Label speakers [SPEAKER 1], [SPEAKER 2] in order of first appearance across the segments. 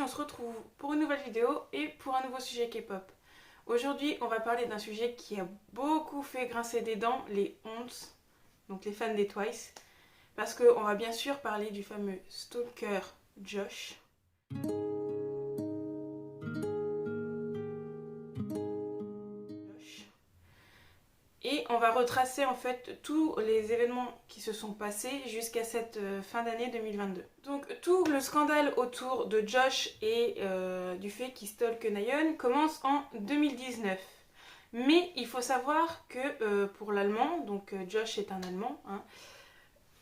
[SPEAKER 1] on se retrouve pour une nouvelle vidéo et pour un nouveau sujet K-pop. Aujourd'hui, on va parler d'un sujet qui a beaucoup fait grincer des dents les Once, donc les fans des Twice, parce qu'on va bien sûr parler du fameux stalker Josh. Et on va retracer en fait tous les événements qui se sont passés jusqu'à cette fin d'année 2022. Donc tout le scandale autour de Josh et du fait qu'il stalk Nayeon commence en 2019. Mais il faut savoir que pour l'allemand, donc Josh est un allemand, hein,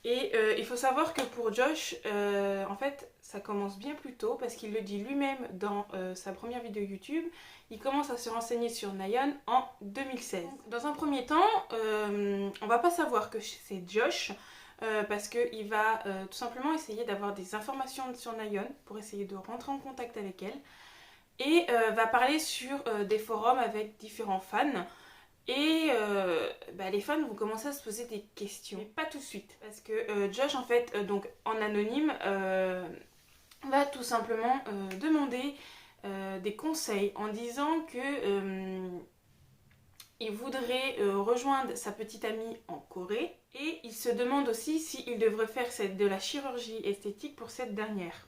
[SPEAKER 1] et il faut savoir que pour Josh, en fait, ça commence bien plus tôt parce qu'il le dit lui-même dans sa première vidéo YouTube. Il commence à se renseigner sur Nayeon en 2016. Dans un premier temps, on va pas savoir que c'est Josh parce qu'il va tout simplement essayer d'avoir des informations sur Nayeon pour essayer de rentrer en contact avec elle et va parler sur des forums avec différents fans. Et les fans vont commencer à se poser des questions. Mais pas tout de suite. Parce que Josh, en fait, donc en anonyme, va tout simplement demander des conseils en disant que il voudrait rejoindre sa petite amie en Corée. Et il se demande aussi s'il devrait faire de la chirurgie esthétique pour cette dernière.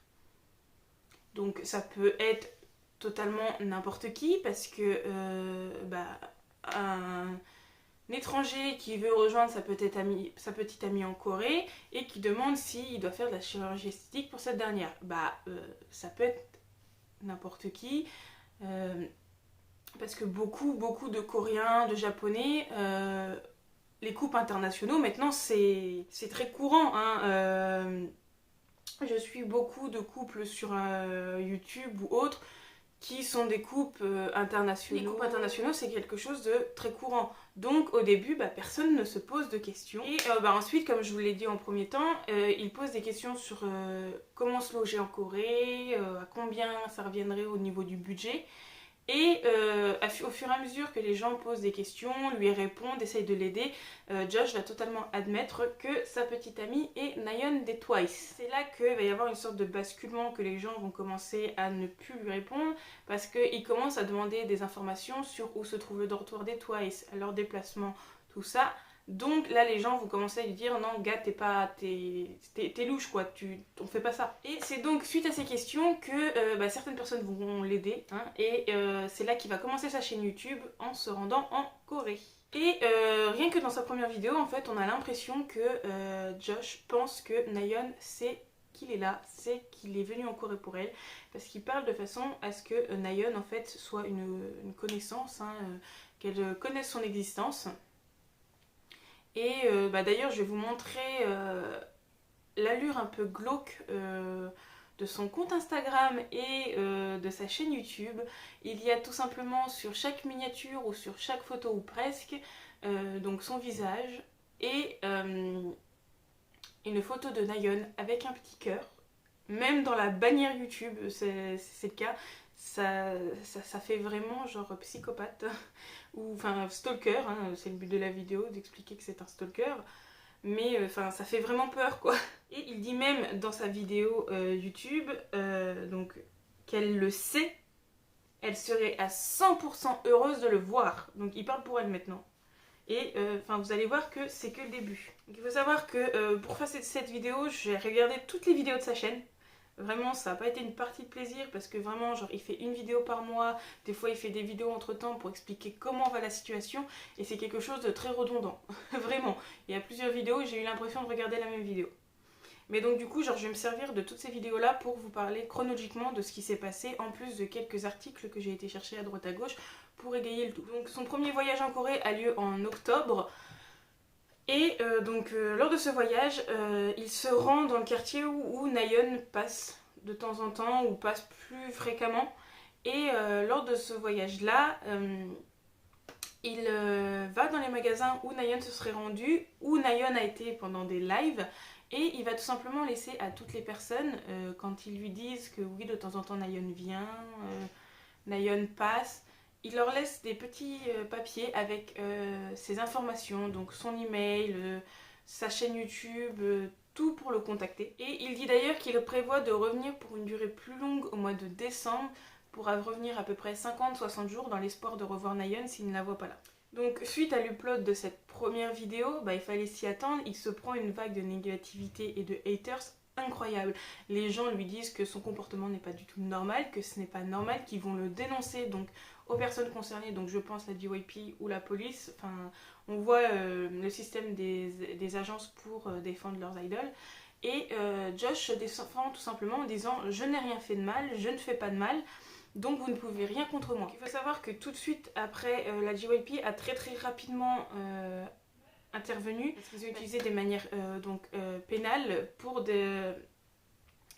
[SPEAKER 1] Donc ça peut être totalement n'importe qui parce que un étranger qui veut rejoindre sa petite amie en Corée et qui demande s'il doit faire de la chirurgie esthétique pour cette dernière. Ça peut être n'importe qui parce que beaucoup de Coréens, de Japonais, les couples internationaux maintenant c'est très courant, hein. Je suis beaucoup de couples sur YouTube ou autres qui sont des couples internationaux. Les couples internationaux, c'est quelque chose de très courant. Donc au début, personne ne se pose de questions. Et ensuite, comme je vous l'ai dit en premier temps, il pose des questions sur comment se loger en Corée, à combien ça reviendrait au niveau du budget. Et au fur et à mesure que les gens posent des questions, lui répondent, essayent de l'aider, Josh va totalement admettre que sa petite amie est Nayeon des Twice. C'est là qu'il va y avoir une sorte de basculement, que les gens vont commencer à ne plus lui répondre parce qu'il commence à demander des informations sur où se trouve le dortoir des Twice, leur déplacement, tout ça. Donc là les gens vont commencer à lui dire non gars t'es louche quoi, on fait pas ça. Et c'est donc suite à ces questions que certaines personnes vont l'aider, hein, et c'est là qu'il va commencer sa chaîne YouTube en se rendant en Corée. Et rien que dans sa première vidéo en fait on a l'impression que Josh pense que Nayeon sait qu'il est là, c'est qu'il est venu en Corée pour elle, parce qu'il parle de façon à ce que Nayeon en fait soit une connaissance, hein, qu'elle connaisse son existence. Et d'ailleurs je vais vous montrer l'allure un peu glauque de son compte Instagram et de sa chaîne YouTube. Il y a tout simplement sur chaque miniature ou sur chaque photo ou presque donc son visage et une photo de Nayeon avec un petit cœur. Même dans la bannière YouTube c'est le cas. Ça fait vraiment genre psychopathe ou enfin stalker, hein, c'est le but de la vidéo d'expliquer que c'est un stalker, mais ça fait vraiment peur quoi. Et il dit même dans sa vidéo YouTube donc qu'elle le sait, elle serait à 100% heureuse de le voir, donc il parle pour elle maintenant. Et vous allez voir que c'est que le début. Donc, il faut savoir que pour faire cette vidéo, j'ai regardé toutes les vidéos de sa chaîne. Vraiment ça n'a pas été une partie de plaisir parce que vraiment genre il fait une vidéo par mois, des fois il fait des vidéos entre temps pour expliquer comment va la situation et c'est quelque chose de très redondant, vraiment. Il y a plusieurs vidéos et j'ai eu l'impression de regarder la même vidéo. Mais donc du coup genre je vais me servir de toutes ces vidéos là pour vous parler chronologiquement de ce qui s'est passé en plus de quelques articles que j'ai été chercher à droite à gauche pour égayer le tout. Donc son premier voyage en Corée a lieu en octobre. Et lors de ce voyage, il se rend dans le quartier où Nayeon passe de temps en temps ou passe plus fréquemment. Et lors de ce voyage-là, il va dans les magasins où Nayeon se serait rendu, où Nayeon a été pendant des lives. Et il va tout simplement laisser à toutes les personnes, quand ils lui disent que oui, de temps en temps Nayeon vient, Nayeon passe, il leur laisse des petits papiers avec ses informations, donc son email, sa chaîne YouTube, tout pour le contacter. Et il dit d'ailleurs qu'il prévoit de revenir pour une durée plus longue au mois de décembre, pour revenir à peu près 50-60 jours dans l'espoir de revoir Nayeon s'il ne la voit pas là. Donc suite à l'upload de cette première vidéo, il fallait s'y attendre, il se prend une vague de négativité et de haters incroyable. Les gens lui disent que son comportement n'est pas du tout normal, que ce n'est pas normal, qu'ils vont le dénoncer donc aux personnes concernées, donc je pense la JYP ou la police. Enfin, on voit le système des agences pour défendre leurs idoles. Et Josh se défend tout simplement en disant « Je n'ai rien fait de mal, je ne fais pas de mal, donc vous ne pouvez rien contre moi ». Il faut savoir que tout de suite après, la JYP a très rapidement intervenu, parce qu'ils ont utilisé des manières pénales pour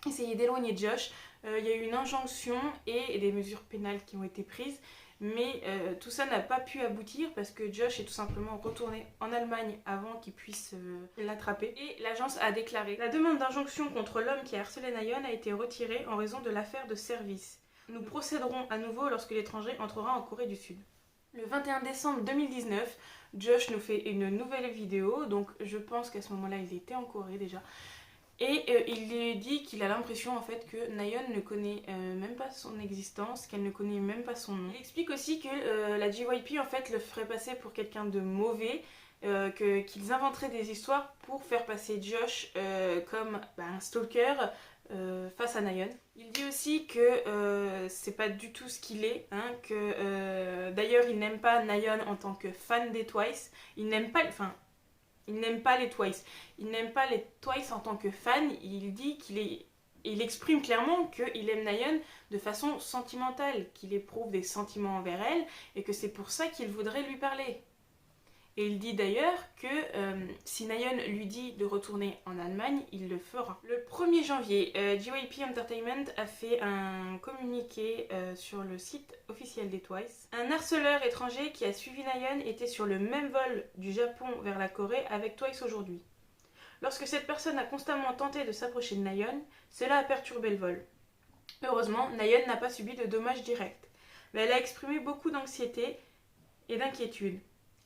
[SPEAKER 1] essayer d'éloigner Josh. Il y a eu une injonction et des mesures pénales qui ont été prises, mais tout ça n'a pas pu aboutir parce que Josh est tout simplement retourné en Allemagne avant qu'ils puissent l'attraper. Et l'agence a déclaré: la demande d'injonction contre l'homme qui a harcelé Nayeon a été retirée en raison de l'affaire de service. Nous procéderons à nouveau lorsque l'étranger entrera en Corée du Sud. Le 21 décembre 2019, Josh nous fait une nouvelle vidéo, donc je pense qu'à ce moment-là il était en Corée déjà. Et il lui dit qu'il a l'impression en fait que Nayeon ne connaît même pas son existence, qu'elle ne connaît même pas son nom. Il explique aussi que la JYP en fait le ferait passer pour quelqu'un de mauvais, qu'ils inventeraient des histoires pour faire passer Josh comme un stalker face à Nayeon. Il dit aussi que c'est pas du tout ce qu'il est, que d'ailleurs il n'aime pas Nayeon en tant que fan des Twice, il n'aime pas les Twice, il n'aime pas les Twice en tant que fan. Il dit il exprime clairement qu'il aime Nayeon de façon sentimentale, qu'il éprouve des sentiments envers elle et que c'est pour ça qu'il voudrait lui parler. Et il dit d'ailleurs que si Nayeon lui dit de retourner en Allemagne, il le fera. Le 1er janvier, JYP Entertainment a fait un communiqué sur le site officiel des Twice. Un harceleur étranger qui a suivi Nayeon était sur le même vol du Japon vers la Corée avec Twice aujourd'hui. Lorsque cette personne a constamment tenté de s'approcher de Nayeon, cela a perturbé le vol. Heureusement, Nayeon n'a pas subi de dommages directs, mais elle a exprimé beaucoup d'anxiété et d'inquiétude.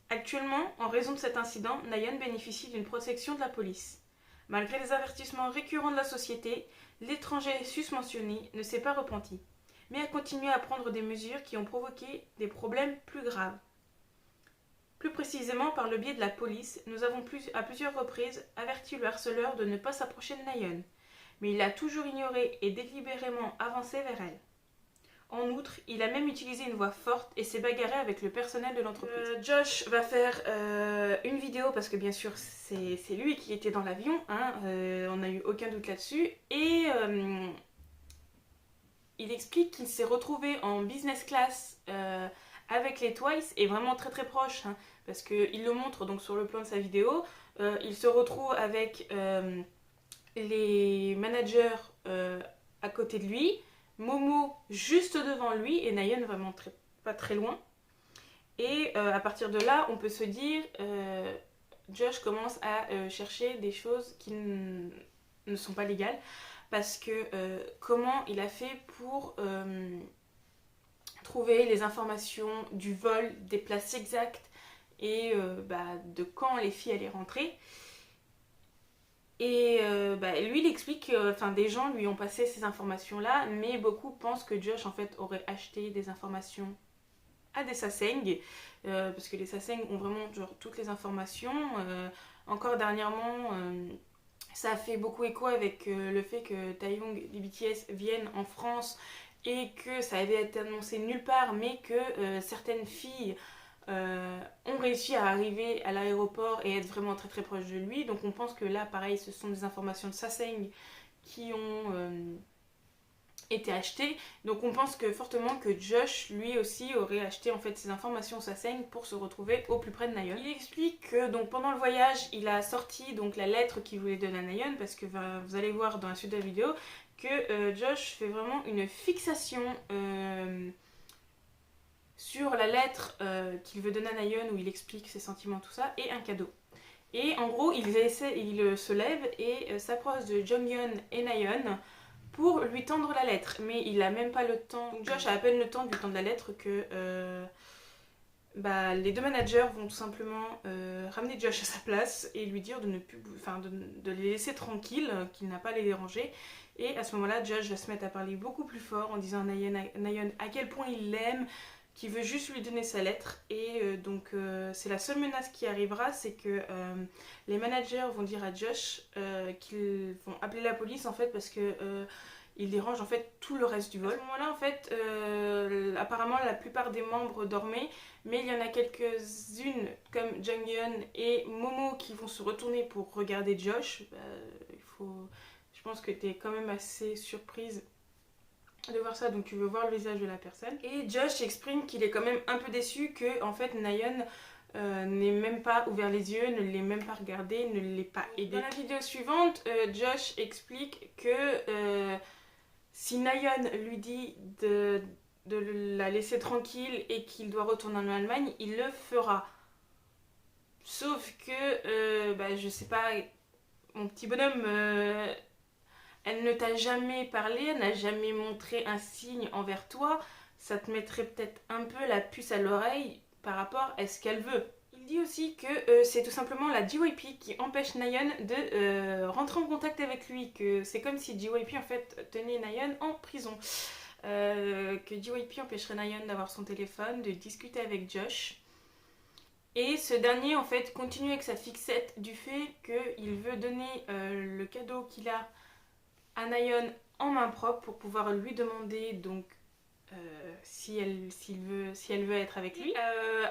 [SPEAKER 1] Actuellement, en raison de cet incident, Nayeon bénéficie d'une protection de la police. Malgré les avertissements récurrents de la société, l'étranger susmentionné ne s'est pas repenti, mais a continué à prendre des mesures qui ont provoqué des problèmes plus graves. Plus précisément, par le biais de la police, nous avons à plusieurs reprises averti le harceleur de ne pas s'approcher de Nayeon, mais il a toujours ignoré et délibérément avancé vers elle. En outre, il a même utilisé une voix forte et s'est bagarré avec le personnel de l'entreprise. Josh va faire une vidéo parce que bien sûr c'est lui qui était dans l'avion, on n'a eu aucun doute là-dessus. Et il explique qu'il s'est retrouvé en business class avec les Twice et vraiment très proche, parce qu'il le montre donc sur le plan de sa vidéo. Il se retrouve avec les managers à côté de lui, Momo juste devant lui et Nayeon vraiment pas très loin. Et à partir de là, on peut se dire, Josh commence à chercher des choses qui ne sont pas légales, parce que comment il a fait pour trouver les informations du vol, des places exactes et de quand les filles allaient rentrer. Et lui, il explique que des gens lui ont passé ces informations-là, mais beaucoup pensent que Josh en fait aurait acheté des informations à des Sasaeng, parce que les Sasaeng ont vraiment toutes les informations. Encore dernièrement, ça a fait beaucoup écho avec le fait que Taeyong des BTS viennent en France et que ça avait été annoncé nulle part, mais que certaines filles ont réussi à arriver à l'aéroport et être vraiment très proches de lui. Donc on pense que là, pareil, ce sont des informations de Sasaeng qui ont été achetées. Donc on pense fortement que Josh, lui aussi, aurait acheté en fait ces informations Sasaeng pour se retrouver au plus près de Nayeon. Il explique que donc, pendant le voyage, il a sorti donc, la lettre qu'il voulait donner à Nayeon, parce que vous allez voir dans la suite de la vidéo que Josh fait vraiment une fixation sur la lettre qu'il veut donner à Nayeon, où il explique ses sentiments, tout ça, et un cadeau. Et en gros, il se lève et s'approche de Jonghyun et Nayeon pour lui tendre la lettre. Mais il a même pas le temps, donc Josh a à peine le temps de lui tendre la lettre que bah, les deux managers vont tout simplement ramener Josh à sa place et lui dire de ne plus, enfin, de les laisser tranquilles, qu'il n'a pas à les déranger. Et à ce moment-là, Josh va se mettre à parler beaucoup plus fort en disant à Nayeon à quel point il l'aime, qu'il veut juste lui donner sa lettre. Et donc c'est la seule menace qui arrivera, c'est que les managers vont dire à Josh qu'ils vont appeler la police en fait parce que il dérange en fait tout le reste du vol. À ce moment-là, en fait, apparemment la plupart des membres dormaient, mais il y en a quelques-unes comme Junghyun et Momo qui vont se retourner pour regarder Josh. Je pense que tu es quand même assez surprise de voir ça, donc tu veux voir le visage de la personne. Et Josh exprime qu'il est quand même un peu déçu que en fait Nayeon n'ait même pas ouvert les yeux, ne l'ait même pas regardé, ne l'ait pas aidé. Dans la vidéo suivante, Josh explique que si Nayeon lui dit de la laisser tranquille et qu'il doit retourner en Allemagne, il le fera. Sauf que, je sais pas, mon petit bonhomme, elle ne t'a jamais parlé, elle n'a jamais montré un signe envers toi, ça te mettrait peut-être un peu la puce à l'oreille par rapport à ce qu'elle veut. Il dit aussi que c'est tout simplement la JYP qui empêche Nayeon de rentrer en contact avec lui, que c'est comme si JYP en fait tenait Nayeon en prison. Que JYP empêcherait Nayeon d'avoir son téléphone, de discuter avec Josh. Et ce dernier en fait continue avec sa fixette du fait qu'il veut donner le cadeau qu'il a à Nayeon en main propre pour pouvoir lui demander donc si elle veut être avec lui.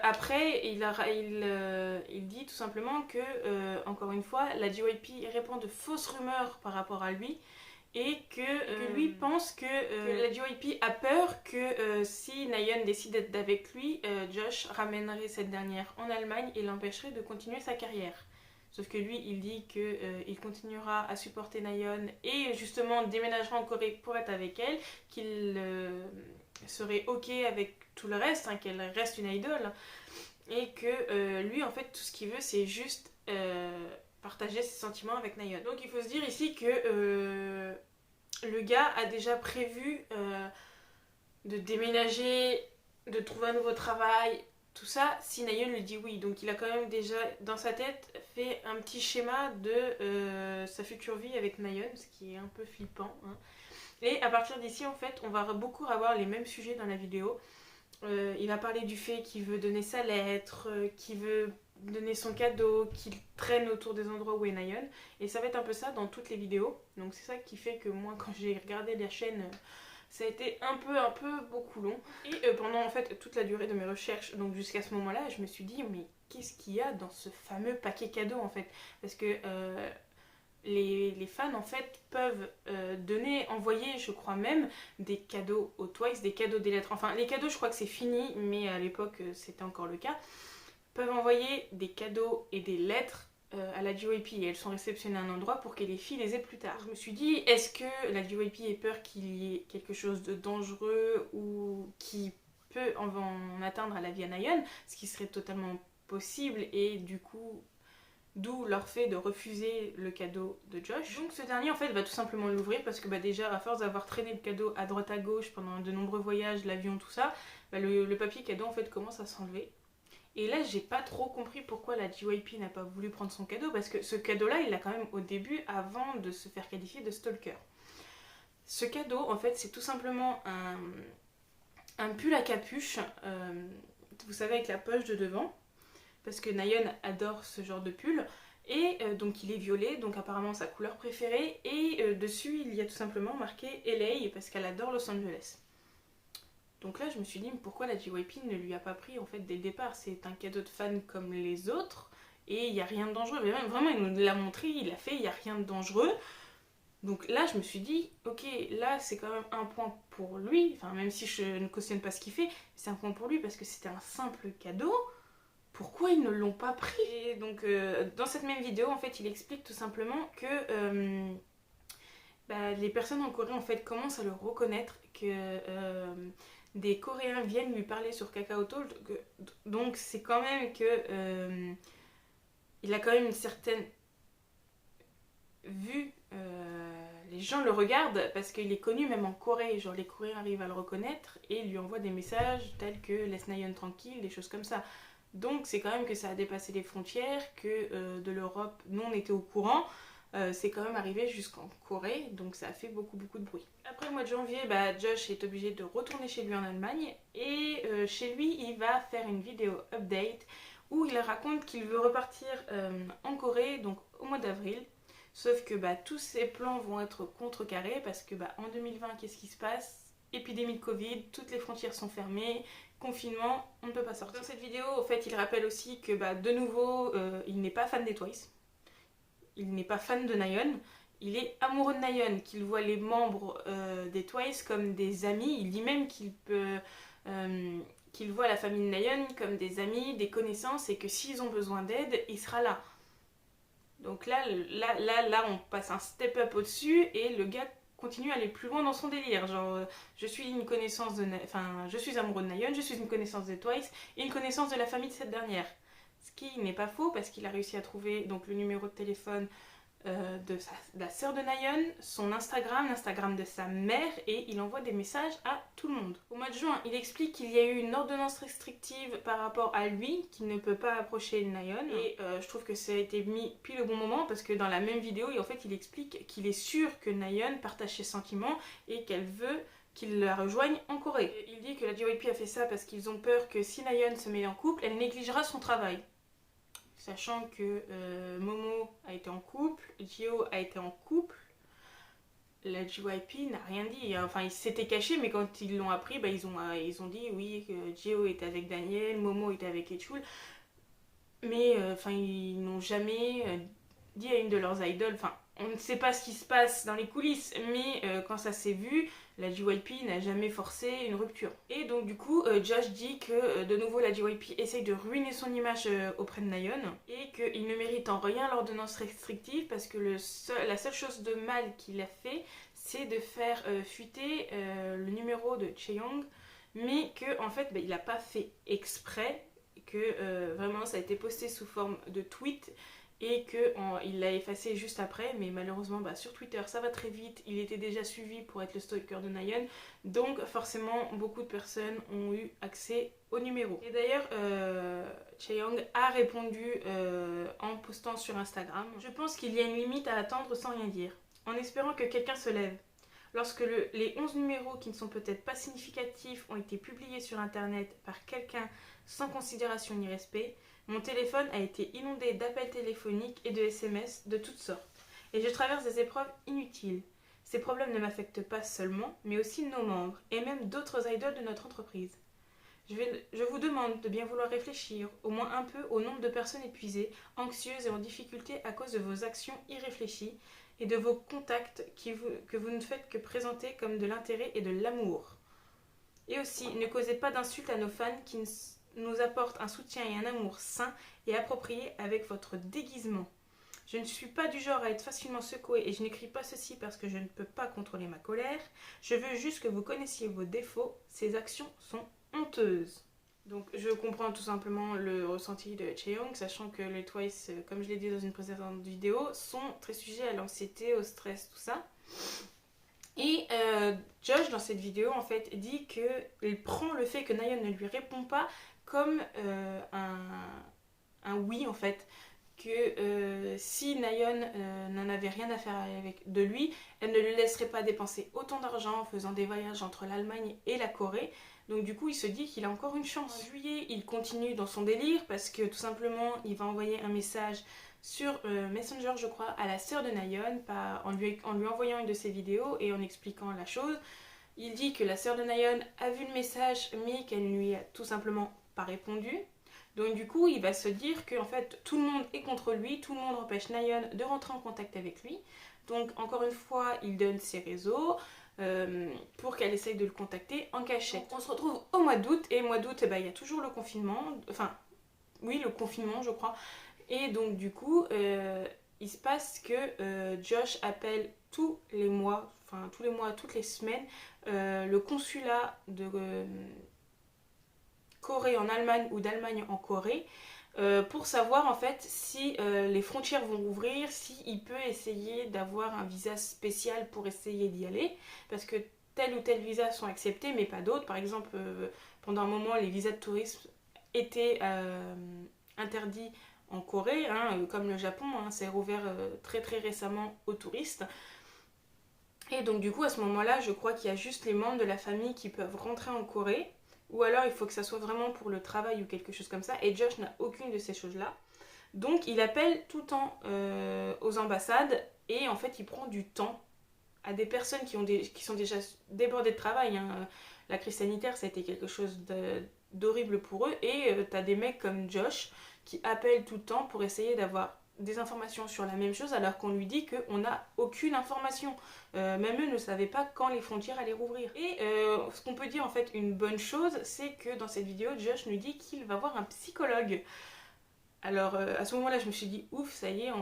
[SPEAKER 1] Après, il dit tout simplement que, encore une fois, la JYP répand de fausses rumeurs par rapport à lui et que lui pense que la JYP a peur que si Nayeon décide d'être avec lui, Josh ramènerait cette dernière en Allemagne et l'empêcherait de continuer sa carrière. Sauf que lui, il dit qu'il continuera à supporter Nayeon et justement déménagera en Corée pour être avec elle, qu'il serait ok avec tout le reste, hein, qu'elle reste une idole, et que lui, en fait, tout ce qu'il veut, c'est juste partager ses sentiments avec Nayeon. Donc il faut se dire ici que le gars a déjà prévu de déménager, de trouver un nouveau travail, tout ça, si Nayeon lui dit oui. Donc il a quand même déjà dans sa tête fait un petit schéma de sa future vie avec Nayeon, ce qui est un peu flippant. Hein. Et à partir d'ici, en fait, on va beaucoup avoir les mêmes sujets dans la vidéo. Il va parler du fait qu'il veut donner sa lettre, qu'il veut donner son cadeau, qu'il traîne autour des endroits où est Nayeon. Et ça va être un peu ça dans toutes les vidéos. Donc c'est ça qui fait que moi, quand j'ai regardé la chaîne, ça a été un peu beaucoup long. Et pendant en fait toute la durée de mes recherches, donc jusqu'à ce moment-là, je me suis dit mais qu'est-ce qu'il y a dans ce fameux paquet cadeau en fait? Parce que les fans en fait peuvent envoyer, je crois même, des cadeaux aux Twice, des cadeaux, des lettres. Enfin, les cadeaux, je crois que c'est fini, mais à l'époque, c'était encore le cas. Peuvent envoyer des cadeaux et des lettres à la JYP et elles sont réceptionnées à un endroit pour que les filles les aient plus tard. Je me suis dit, est-ce que la JYP ait peur qu'il y ait quelque chose de dangereux ou qui peut en atteindre à la vie à Nayeon, ce qui serait totalement possible et du coup... D'où leur fait de refuser le cadeau de Josh. Donc ce dernier en fait va tout simplement l'ouvrir parce que déjà à force d'avoir traîné le cadeau à droite à gauche pendant de nombreux voyages, l'avion, tout ça, le papier cadeau en fait commence à s'enlever. Et là j'ai pas trop compris pourquoi la JYP n'a pas voulu prendre son cadeau parce que ce cadeau là il l'a quand même au début avant de se faire qualifier de stalker. Ce cadeau en fait c'est tout simplement un pull à capuche, vous savez avec la poche de devant. Parce que Nayeon adore ce genre de pull. Et donc il est violet, donc apparemment sa couleur préférée. Et dessus il y a tout simplement marqué LA parce qu'elle adore Los Angeles. Donc là je me suis dit pourquoi la JYP ne lui a pas pris en fait dès le départ. C'est un cadeau de fan comme les autres et il n'y a rien de dangereux. Mais vraiment il nous l'a montré, il l'a fait, il n'y a rien de dangereux. Donc là je me suis dit ok là c'est quand même un point pour lui. Enfin même si je ne cautionne pas ce qu'il fait, c'est un point pour lui parce que c'était un simple cadeau. Pourquoi ils ne l'ont pas pris? Et donc dans cette même vidéo en fait il explique tout simplement que les personnes en Corée en fait commencent à le reconnaître, que des Coréens viennent lui parler sur Kakao Talk, donc c'est quand même que il a quand même une certaine vue les gens le regardent parce qu'il est connu même en Corée, genre les Coréens arrivent à le reconnaître et lui envoient des messages tels que laisse Nayeon tranquille, des choses comme ça. Donc c'est quand même que ça a dépassé les frontières, que de l'Europe, nous on était au courant, c'est quand même arrivé jusqu'en Corée, donc ça a fait beaucoup de bruit. Après le mois de janvier, Josh est obligé de retourner chez lui en Allemagne et chez lui il va faire une vidéo update où il raconte qu'il veut repartir en Corée, donc au mois d'avril. Sauf que tous ses plans vont être contrecarrés parce que en 2020, qu'est-ce qui se passe? Épidémie de Covid, toutes les frontières sont fermées, confinement, on ne peut pas sortir. Dans cette vidéo, au fait, il rappelle aussi que de nouveau, il n'est pas fan des Twice. Il n'est pas fan de Nayeon. Il est amoureux de Nayeon, qu'il voit les membres des Twice comme des amis. Il dit même qu'il peut... qu'il voit la famille de Nayeon comme des amis, des connaissances et que s'ils ont besoin d'aide, il sera là. Donc là, on passe un step up au-dessus et le gars continue à aller plus loin dans son délire. Genre, je suis une connaissance de... Enfin, je suis amoureux de Nayeon, je suis une connaissance des Twice et une connaissance de la famille de cette dernière. Ce qui n'est pas faux parce qu'il a réussi à trouver donc, le numéro de téléphone de la sœur de Nayeon, son Instagram, l'Instagram de sa mère et il envoie des messages à tout le monde. Au mois de juin, il explique qu'il y a eu une ordonnance restrictive par rapport à lui, qu'il ne peut pas approcher Nayeon et je trouve que ça a été mis pile au bon moment parce que dans la même vidéo, en fait, il explique qu'il est sûr que Nayeon partage ses sentiments et qu'elle veut qu'il la rejoigne en Corée. Et il dit que la JYP a fait ça parce qu'ils ont peur que si Nayeon se met en couple, elle négligera son travail. Sachant que Momo a été en couple, Jio a été en couple, la JYP n'a rien dit. Enfin, ils s'étaient cachés, mais quand ils l'ont appris, ils ont dit oui, que Jio était avec Daniel, Momo était avec Echul. Mais ils n'ont jamais dit à une de leurs idoles. Enfin, on ne sait pas ce qui se passe dans les coulisses, mais quand ça s'est vu, la JYP n'a jamais forcé une rupture. Et donc du coup, Josh dit que de nouveau la JYP essaye de ruiner son image auprès de Nayeon et qu'il ne mérite en rien l'ordonnance restrictive parce que la seule chose de mal qu'il a fait, c'est de faire fuiter le numéro de Chaeyoung, mais que en fait, il n'a pas fait exprès, que vraiment ça a été posté sous forme de tweet et qu'il l'a effacé juste après, mais malheureusement sur Twitter ça va très vite, il était déjà suivi pour être le stalker de Nayeon, donc forcément beaucoup de personnes ont eu accès au numéro. Et d'ailleurs Chaeyoung a répondu en postant sur Instagram: je pense qu'il y a une limite à attendre sans rien dire, en espérant que quelqu'un se lève. Lorsque les 11 numéros qui ne sont peut-être pas significatifs ont été publiés sur internet par quelqu'un sans considération ni respect, mon téléphone a été inondé d'appels téléphoniques et de SMS de toutes sortes. Et je traverse des épreuves inutiles. Ces problèmes ne m'affectent pas seulement, mais aussi nos membres, et même d'autres idoles de notre entreprise. Je vous demande de bien vouloir réfléchir, au moins un peu, au nombre de personnes épuisées, anxieuses et en difficulté à cause de vos actions irréfléchies et de vos contacts que vous ne faites que présenter comme de l'intérêt et de l'amour. Et aussi, ne causez pas d'insultes à nos fans qui nous apportent un soutien et un amour sain et approprié avec votre déguisement. Je ne suis pas du genre à être facilement secouée et je n'écris pas ceci parce que je ne peux pas contrôler ma colère. Je veux juste que vous connaissiez vos défauts. Ces actions sont honteuses. Donc je comprends tout simplement le ressenti de Chaeyoung, sachant que les Twice, comme je l'ai dit dans une précédente vidéo, sont très sujets à l'anxiété, au stress, tout ça. Et Josh, dans cette vidéo, en fait, dit qu'il prend le fait que Nayeon ne lui répond pas comme un oui, en fait. Que si Nayeon n'en avait rien à faire de lui, elle ne lui laisserait pas dépenser autant d'argent en faisant des voyages entre l'Allemagne et la Corée. Donc du coup, il se dit qu'il a encore une chance. En juillet, il continue dans son délire parce que tout simplement, il va envoyer un message sur Messenger, je crois, à la sœur de Nayeon, en lui envoyant une de ses vidéos et en expliquant la chose. Il dit que la sœur de Nayeon a vu le message, mais qu'elle ne lui a tout simplement pas répondu. Donc du coup, il va se dire que en fait, tout le monde est contre lui, tout le monde empêche Nayeon de rentrer en contact avec lui. Donc encore une fois, il donne ses réseaux pour qu'elle essaye de le contacter en cachette. Donc, on se retrouve au mois d'août, et au mois d'août, il y a toujours le confinement, enfin, oui, le confinement, je crois. Et donc du coup, il se passe que Josh appelle tous les mois, toutes les semaines, le consulat de Corée en Allemagne ou d'Allemagne en Corée pour savoir en fait si les frontières vont rouvrir, s'il peut essayer d'avoir un visa spécial pour essayer d'y aller, parce que tel ou tel visa sont acceptés mais pas d'autres. Par exemple, pendant un moment les visas de tourisme étaient interdits en Corée, hein, comme le Japon, hein, c'est rouvert très très récemment aux touristes. Et donc du coup à ce moment-là, je crois qu'il y a juste les membres de la famille qui peuvent rentrer en Corée, ou alors il faut que ça soit vraiment pour le travail ou quelque chose comme ça, et Josh n'a aucune de ces choses-là. Donc il appelle tout le temps aux ambassades, et en fait il prend du temps à des personnes qui sont déjà débordées de travail, hein. La crise sanitaire, ça a été quelque chose d'horrible pour eux, et t'as des mecs comme Josh qui appellent tout le temps pour essayer d'avoir des informations sur la même chose alors qu'on lui dit qu'on n'a aucune information. Même eux ne savaient pas quand les frontières allaient rouvrir. Et ce qu'on peut dire en fait une bonne chose, c'est que dans cette vidéo, Josh nous dit qu'il va voir un psychologue. Alors à ce moment-là, je me suis dit ouf, ça y est,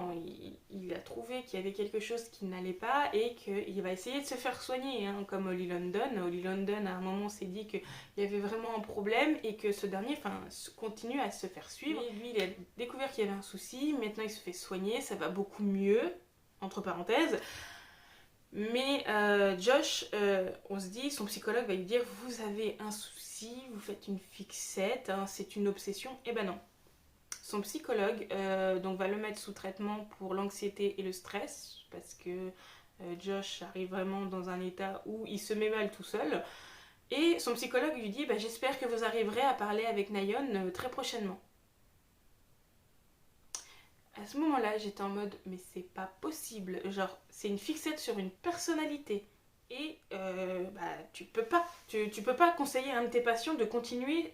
[SPEAKER 1] il a trouvé qu'il y avait quelque chose qui n'allait pas et qu'il va essayer de se faire soigner, hein, comme Holly London. Holly London, à un moment, s'est dit qu'il y avait vraiment un problème et que ce dernier continue à se faire suivre. Et lui, il a découvert qu'il y avait un souci, maintenant il se fait soigner, ça va beaucoup mieux, entre parenthèses. Mais Josh, on se dit, son psychologue va lui dire vous avez un souci, vous faites une fixette, hein, c'est une obsession. Eh ben non. Son psychologue donc va le mettre sous traitement pour l'anxiété et le stress parce que Josh arrive vraiment dans un état où il se met mal tout seul. Et son psychologue lui dit j'espère que vous arriverez à parler avec Nayeon très prochainement. À ce moment-là, j'étais en mode mais c'est pas possible. Genre, c'est une fixette sur une personnalité. Et tu peux pas conseiller à un de tes patients de continuer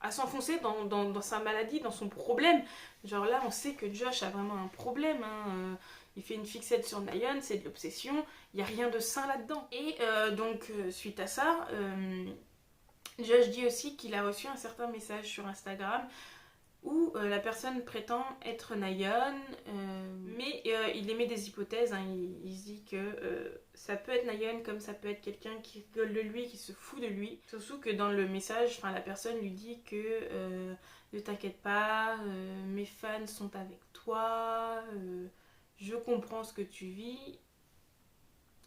[SPEAKER 1] à s'enfoncer dans sa maladie, dans son problème. Genre là, on sait que Josh a vraiment un problème, hein. Il fait une fixette sur Nayeon, c'est de l'obsession, il n'y a rien de sain là-dedans. Et donc, suite à ça, Josh dit aussi qu'il a reçu un certain message sur Instagram où la personne prétend être Nayeon, mais il émet des hypothèses, hein. Il se dit que ça peut être Nayeon comme ça peut être quelqu'un qui rigole de lui, qui se fout de lui. Surtout que dans le message, la personne lui dit que ne t'inquiète pas, mes fans sont avec toi, je comprends ce que tu vis.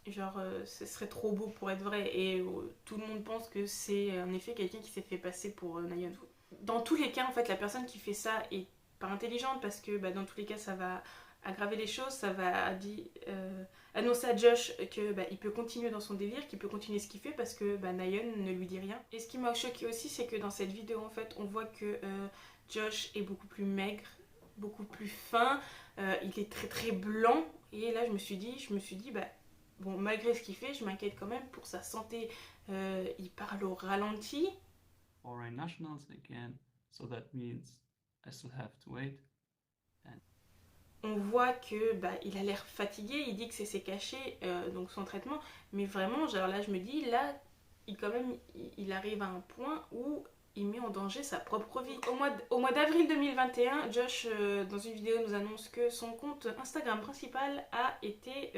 [SPEAKER 1] Genre, ce serait trop beau pour être vrai, et tout le monde pense que c'est en effet quelqu'un qui s'est fait passer pour Nayeon. Dans tous les cas, en fait, la personne qui fait ça est pas intelligente parce que dans tous les cas, ça va aggraver les choses, ça va annoncer à Josh qu'il peut continuer dans son délire, qu'il peut continuer ce qu'il fait parce que Nayeon ne lui dit rien. Et ce qui m'a choqué aussi, c'est que dans cette vidéo, en fait, on voit que Josh est beaucoup plus maigre, beaucoup plus fin, il est très très blanc. Et là, je me suis dit, bon, malgré ce qu'il fait, je m'inquiète quand même pour sa santé. Il parle au ralenti.
[SPEAKER 2] Foreign nationals again, so that means I still have to wait.
[SPEAKER 1] On voit que il a l'air fatigué, il dit que c'est caché, donc son traitement, mais vraiment, genre là je me dis, là, il arrive à un point où il met en danger sa propre vie. Au mois d'avril 2021, Josh, dans une vidéo, nous annonce que son compte Instagram principal a été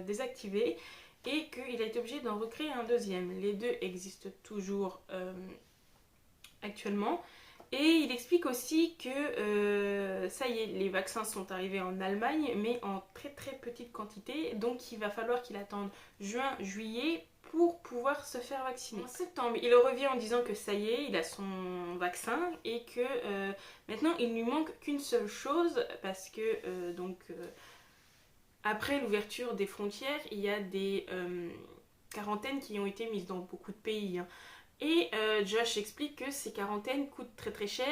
[SPEAKER 1] désactivé et qu'il a été obligé d'en recréer un deuxième. Les deux existent toujours actuellement. Et il explique aussi que ça y est, les vaccins sont arrivés en Allemagne, mais en très très petite quantité, donc il va falloir qu'il attende juin, juillet pour pouvoir se faire vacciner. En septembre, il revient en disant que ça y est, il a son vaccin et que maintenant il ne lui manque qu'une seule chose parce que après l'ouverture des frontières, il y a des quarantaines qui ont été mises dans beaucoup de pays, hein. Et Josh explique que ces quarantaines coûtent très très cher,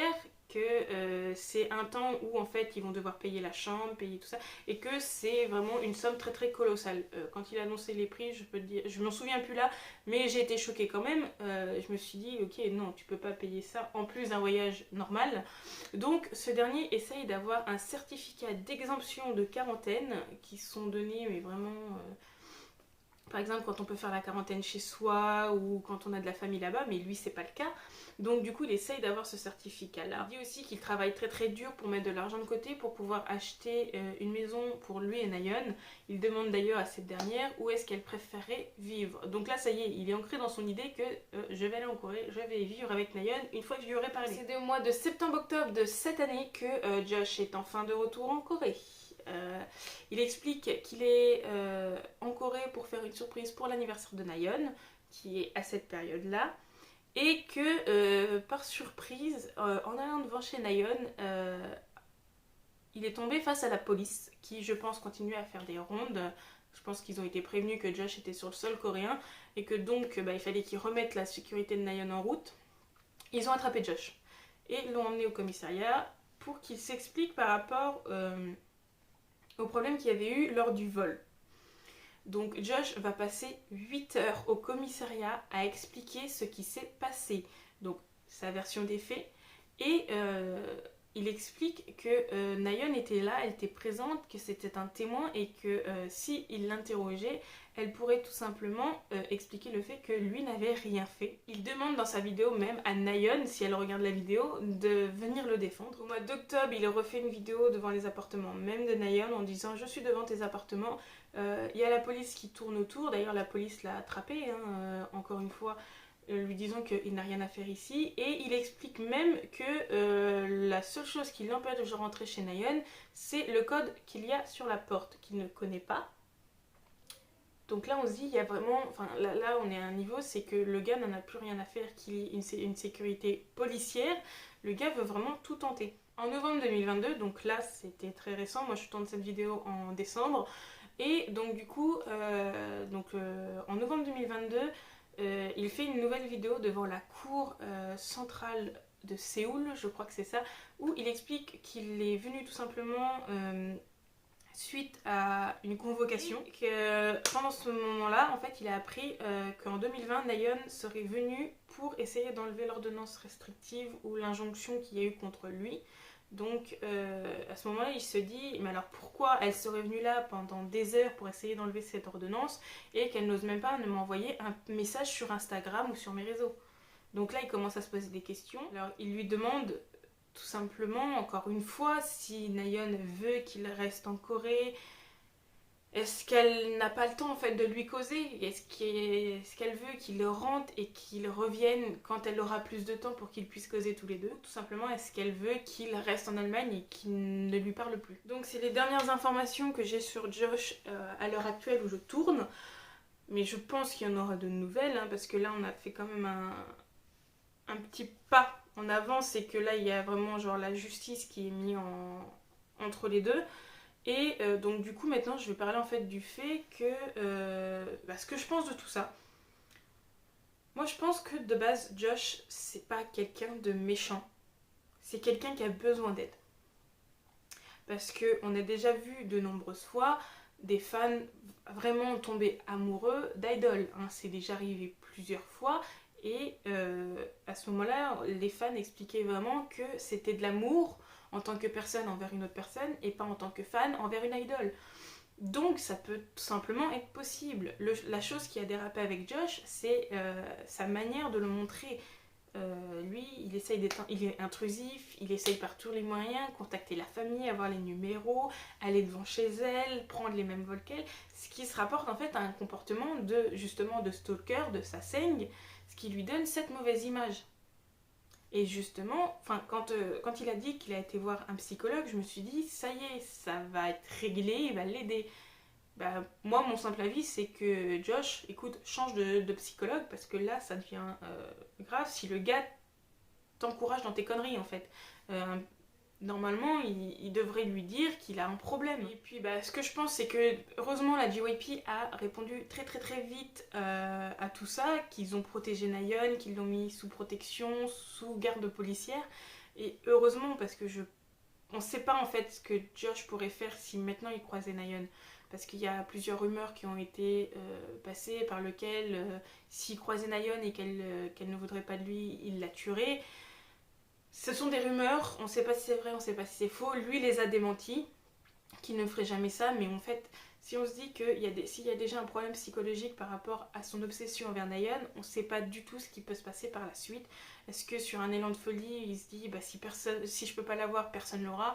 [SPEAKER 1] que c'est un temps où en fait ils vont devoir payer la chambre, payer tout ça, et que c'est vraiment une somme très très colossale. Quand il a annoncé les prix, je peux te dire, je m'en souviens plus là, mais j'ai été choquée quand même. Je me suis dit, ok, non, tu peux pas payer ça en plus d'un voyage normal. Donc ce dernier essaye d'avoir un certificat d'exemption de quarantaine qui sont donnés, mais vraiment Par exemple, quand on peut faire la quarantaine chez soi ou quand on a de la famille là-bas, mais lui, c'est pas le cas. Donc, du coup, il essaye d'avoir ce certificat-là. Il dit aussi qu'il travaille très très dur pour mettre de l'argent de côté pour pouvoir acheter une maison pour lui et Nayeon. Il demande d'ailleurs à cette dernière où est-ce qu'elle préférerait vivre. Donc là, ça y est, il est ancré dans son idée que je vais aller en Corée, je vais vivre avec Nayeon une fois que je lui aurai parlé. C'est au mois de septembre-octobre de cette année que Josh est enfin de retour en Corée. Il explique qu'il est en Corée pour faire une surprise pour l'anniversaire de Nayeon, qui est à cette période-là, et que par surprise, en allant devant chez Nayeon, il est tombé face à la police, qui je pense continue à faire des rondes. Je pense qu'ils ont été prévenus que Josh était sur le sol coréen, et que donc il fallait qu'ils remettent la sécurité de Nayeon en route. Ils ont attrapé Josh, et l'ont emmené au commissariat pour qu'il s'explique par rapport au problème qu'il y avait eu lors du vol. Donc Josh va passer 8 heures au commissariat à expliquer ce qui s'est passé. Donc sa version des faits. Et il explique que Nayeon était là, elle était présente, que c'était un témoin et que s'il l'interrogeait, elle pourrait tout simplement expliquer le fait que lui n'avait rien fait. Il demande dans sa vidéo même à Nayeon, si elle regarde la vidéo, de venir le défendre. Au mois d'octobre, il refait une vidéo devant les appartements même de Nayeon en disant « Je suis devant tes appartements ». Il y a la police qui tourne autour, d'ailleurs la police l'a attrapé, encore une fois, lui disant qu'il n'a rien à faire ici. Et il explique même que la seule chose qui l'empêche de rentrer chez Nayeon, c'est le code qu'il y a sur la porte, qu'il ne connaît pas. Donc là on se dit, il y a vraiment, enfin là on est à un niveau, c'est que le gars n'en a plus rien à faire qu'il y ait une sécurité policière, le gars veut vraiment tout tenter. En novembre 2022, donc là c'était très récent, moi je tourne cette vidéo en décembre, et donc du coup, en novembre 2022, il fait une nouvelle vidéo devant la cour centrale de Séoul, je crois que c'est ça, où il explique qu'il est venu tout simplement suite à une convocation, que pendant ce moment-là, en fait, il a appris qu'en 2020, Nayeon serait venue pour essayer d'enlever l'ordonnance restrictive ou l'injonction qu'il y a eu contre lui. Donc à ce moment-là, il se dit, mais alors pourquoi elle serait venue là pendant des heures pour essayer d'enlever cette ordonnance et qu'elle n'ose même pas m'envoyer un message sur Instagram ou sur mes réseaux. Donc là, il commence à se poser des questions. Alors il lui demande tout simplement, encore une fois, si Nayeon veut qu'il reste en Corée, est-ce qu'elle n'a pas le temps en fait de lui causer? Est-ce qu'elle veut qu'il rentre et qu'il revienne quand elle aura plus de temps pour qu'ils puissent causer tous les deux? Tout simplement, est-ce qu'elle veut qu'il reste en Allemagne et qu'il ne lui parle plus? Donc c'est les dernières informations que j'ai sur Josh à l'heure actuelle où je tourne. Mais je pense qu'il y en aura de nouvelles, parce que là on a fait quand même un petit pas en avant, c'est que là il y a vraiment genre la justice qui est mise entre les deux. Et donc du coup maintenant je vais parler en fait du fait que ce que je pense de tout ça. Moi je pense que de base Josh c'est pas quelqu'un de méchant, c'est quelqu'un qui a besoin d'aide. Parce qu'on a déjà vu de nombreuses fois des fans vraiment tomber amoureux d'idoles. C'est déjà arrivé plusieurs fois. Et à ce moment-là, les fans expliquaient vraiment que c'était de l'amour en tant que personne envers une autre personne et pas en tant que fan envers une idole. Donc ça peut tout simplement être possible. La chose qui a dérapé avec Josh, c'est sa manière de le montrer. Lui, il est intrusif, il essaye par tous les moyens, contacter la famille, avoir les numéros, aller devant chez elle, prendre les mêmes vols qu'elle, ce qui se rapporte en fait à un comportement justement de stalker, de sasaeng, ce qui lui donne cette mauvaise image. Et justement, quand il a dit qu'il a été voir un psychologue, je me suis dit, ça y est, ça va être réglé, il va l'aider. Moi, mon simple avis, c'est que Josh, écoute, change de psychologue, parce que là, ça devient grave si le gars t'encourage dans tes conneries, en fait. Normalement, il devrait lui dire qu'il a un problème. Et puis, ce que je pense, c'est que, heureusement, la JYP a répondu très très très vite à tout ça, qu'ils ont protégé Nayeon, qu'ils l'ont mis sous protection, sous garde policière. Et heureusement, parce que on sait pas, en fait, ce que Josh pourrait faire si maintenant il croisait Nayeon. Parce qu'il y a plusieurs rumeurs qui ont été passées par lesquelles s'il croisait Nayeon et qu'elle ne voudrait pas de lui, il la tuerait. Ce sont des rumeurs, on ne sait pas si c'est vrai, on ne sait pas si c'est faux. Lui les a démentis, qu'il ne ferait jamais ça, mais en fait, Si on se dit s'il y a déjà un problème psychologique par rapport à son obsession envers Nayeon, on ne sait pas du tout ce qui peut se passer par la suite. Est-ce que sur un élan de folie, il se dit si je peux pas l'avoir, personne l'aura.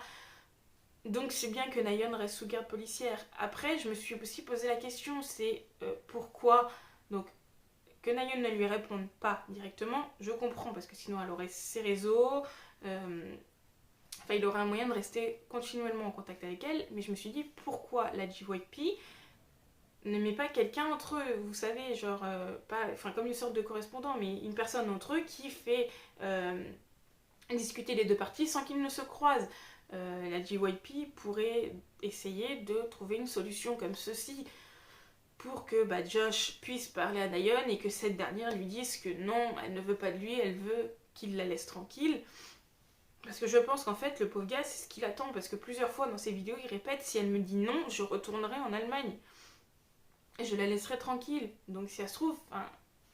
[SPEAKER 1] Donc c'est bien que Nayeon reste sous garde policière. Après, je me suis aussi posé la question, c'est pourquoi donc que Nayeon ne lui réponde pas directement, je comprends, parce que sinon elle aurait ses réseaux, il aurait un moyen de rester continuellement en contact avec elle, mais je me suis dit pourquoi la JYP ne met pas quelqu'un entre eux, vous savez, genre, comme une sorte de correspondant, mais une personne entre eux qui fait discuter les deux parties sans qu'ils ne se croisent. La JYP pourrait essayer de trouver une solution comme ceci pour que Josh puisse parler à Nayeon et que cette dernière lui dise que non, elle ne veut pas de lui, elle veut qu'il la laisse tranquille. Parce que je pense qu'en fait, le pauvre gars, c'est ce qu'il attend. Parce que plusieurs fois dans ses vidéos, il répète, si elle me dit non, je retournerai en Allemagne. Et je la laisserai tranquille. Donc si elle se trouve...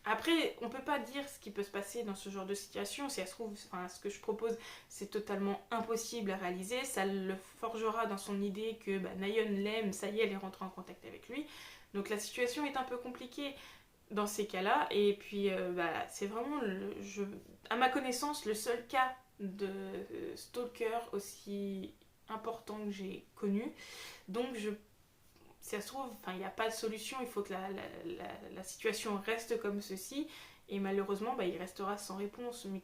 [SPEAKER 1] Après, on peut pas dire ce qui peut se passer dans ce genre de situation. Si elle se trouve, ce que je propose, c'est totalement impossible à réaliser. Ça le forgera dans son idée que Nayeon l'aime, ça y est, elle est rentrée en contact avec lui. Donc la situation est un peu compliquée dans ces cas-là. Et puis, c'est vraiment, à ma connaissance, le seul cas de stalker aussi important que j'ai connu. Donc, si ça se trouve, il n'y a pas de solution. Il faut que la situation reste comme ceci. Et malheureusement, il restera sans réponse. Mais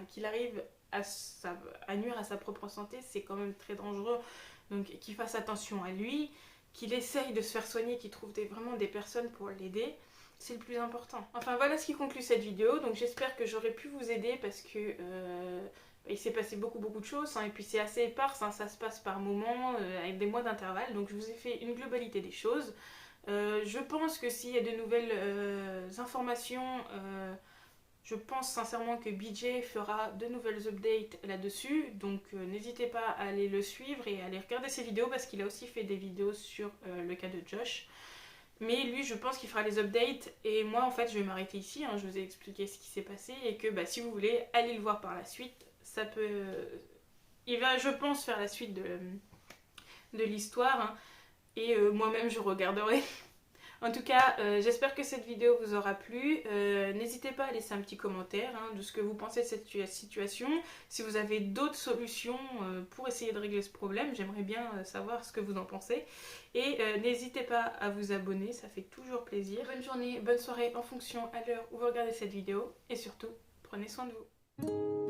[SPEAKER 1] qu'il arrive à nuire à sa propre santé, c'est quand même très dangereux. Donc, qu'il fasse attention à lui, qu'il essaye de se faire soigner, qu'il trouve vraiment des personnes pour l'aider. C'est le plus important. Enfin voilà ce qui conclut cette vidéo. Donc j'espère que j'aurai pu vous aider parce que il s'est passé beaucoup de choses. Et puis c'est assez éparse, ça se passe par moments, avec des mois d'intervalle. Donc je vous ai fait une globalité des choses. Je pense que s'il y a de nouvelles informations, je pense sincèrement que BJ fera de nouvelles updates là-dessus. Donc n'hésitez pas à aller le suivre et à aller regarder ses vidéos parce qu'il a aussi fait des vidéos sur le cas de Josh. Mais lui, je pense qu'il fera les updates. Et moi, en fait, je vais m'arrêter ici. Je vous ai expliqué ce qui s'est passé. Et que si vous voulez, allez le voir par la suite. Ça peut... Il va, je pense, faire la suite de l'histoire. Et moi-même, je regarderai. En tout cas, j'espère que cette vidéo vous aura plu. N'hésitez pas à laisser un petit commentaire de ce que vous pensez de cette situation. Si vous avez d'autres solutions pour essayer de régler ce problème, j'aimerais bien savoir ce que vous en pensez. Et n'hésitez pas à vous abonner, ça fait toujours plaisir. Bonne journée, bonne soirée en fonction à l'heure où vous regardez cette vidéo. Et surtout, prenez soin de vous.